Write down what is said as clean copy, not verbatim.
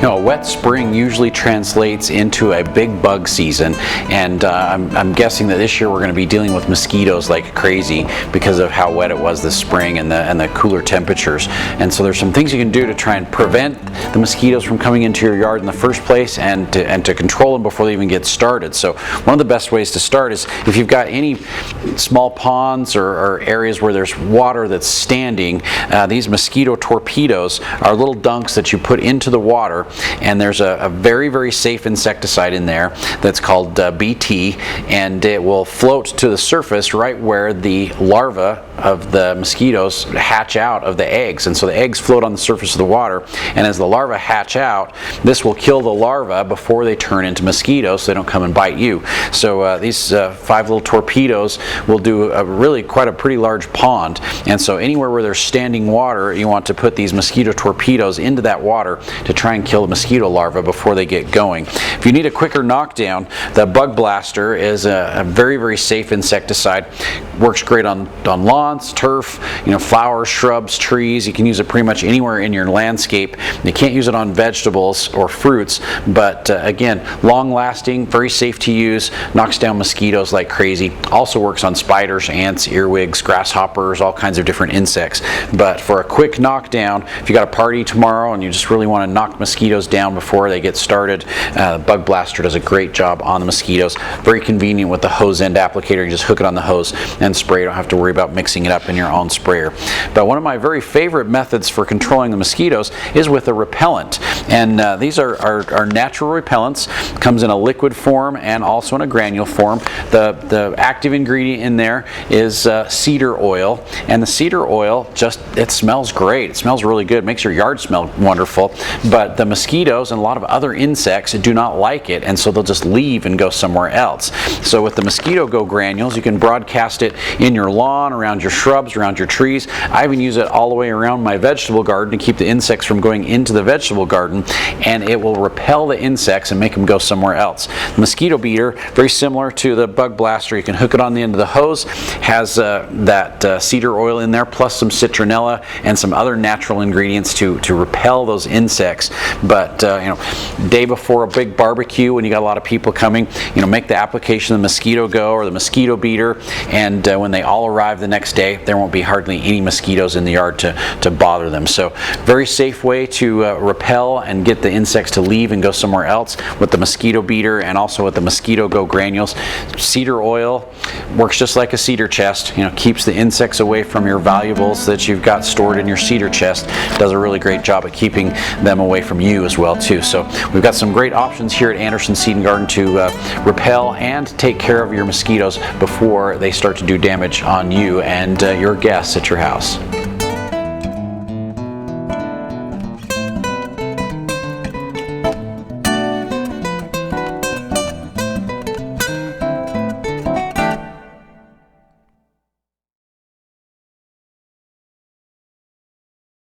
A wet spring usually translates into a big bug season, and I'm guessing that this year we're going to be dealing with mosquitoes like crazy because of how wet it was this spring and the cooler temperatures. And so there's some things you can do to try and prevent the mosquitoes from coming into your yard in the first place, and to control them before they even get started. So one of the best ways to start is if you've got any small ponds or areas where there's water that's standing, these mosquito torpedoes are little dunks that you put into the water, and there's a very, very safe insecticide in there that's called BT, and it will float to the surface right where the larvae of the mosquitoes hatch out of the eggs. And so the eggs float on the surface of the water, and as the larvae hatch out, this will kill the larvae before they turn into mosquitoes so they don't come and bite you. So these 5 little torpedoes will do really quite a pretty large pond, and so anywhere where there's standing water, you want to put these mosquito torpedoes into that water to try and kill the mosquito larvae before they get going. If you need a quicker knockdown, the Bug Blaster is a very, very safe insecticide. Works great on lawns, turf, flowers, shrubs, trees. You can use it pretty much anywhere in your landscape. You can't use it on vegetables or fruits, but again, long lasting, very safe to use, knocks down mosquitoes like crazy. Also works on spiders, ants, earwigs, grasshoppers, all kinds of different insects. But for a quick knockdown, if you got a party tomorrow and you just really want to knock mosquitoes down before they get started, Bug Blaster does a great job on the mosquitoes. Very convenient with the hose end applicator. You just hook it on the hose and spray. You don't have to worry about mixing it up in your own sprayer. But one of my very favorite methods for controlling the mosquitoes is with a repellent. And these are natural repellents. Comes in a liquid form and also in a granule form. The active ingredient in there is cedar oil, and the cedar oil it smells great. It smells really good. It makes your yard smell wonderful. But the mosquitoes and a lot of other insects do not like it, and so they'll just leave and go somewhere else. So with the MosquitoGo granules, you can broadcast it in your lawn, around your shrubs, around your trees. I even use it all the way around my vegetable garden to keep the insects from going into the vegetable garden, and it will repel the insects and make them go somewhere else. The mosquito beater, very similar to the Bug Blaster. You can hook it on the end of the hose, has that cedar oil in there, plus some citronella and some other natural ingredients to repel those insects. But day before a big barbecue, when you got a lot of people coming, make the application of the MosquitoGo or the mosquito beater, and when they all arrive the next day, there won't be hardly any mosquitoes in the yard to bother them. So very safe way to repel and get the insects to leave and go somewhere else with the mosquito beater, and also with the MosquitoGo granules. Cedar oil works just like a cedar chest. Keeps the insects away from your valuables that you've got stored in your cedar chest. Does a really great job at keeping them away from you as well too. So we've got some great options here at Anderson Seed and Garden to repel and take care of your mosquitoes before they start to do damage on you and your guests at your house.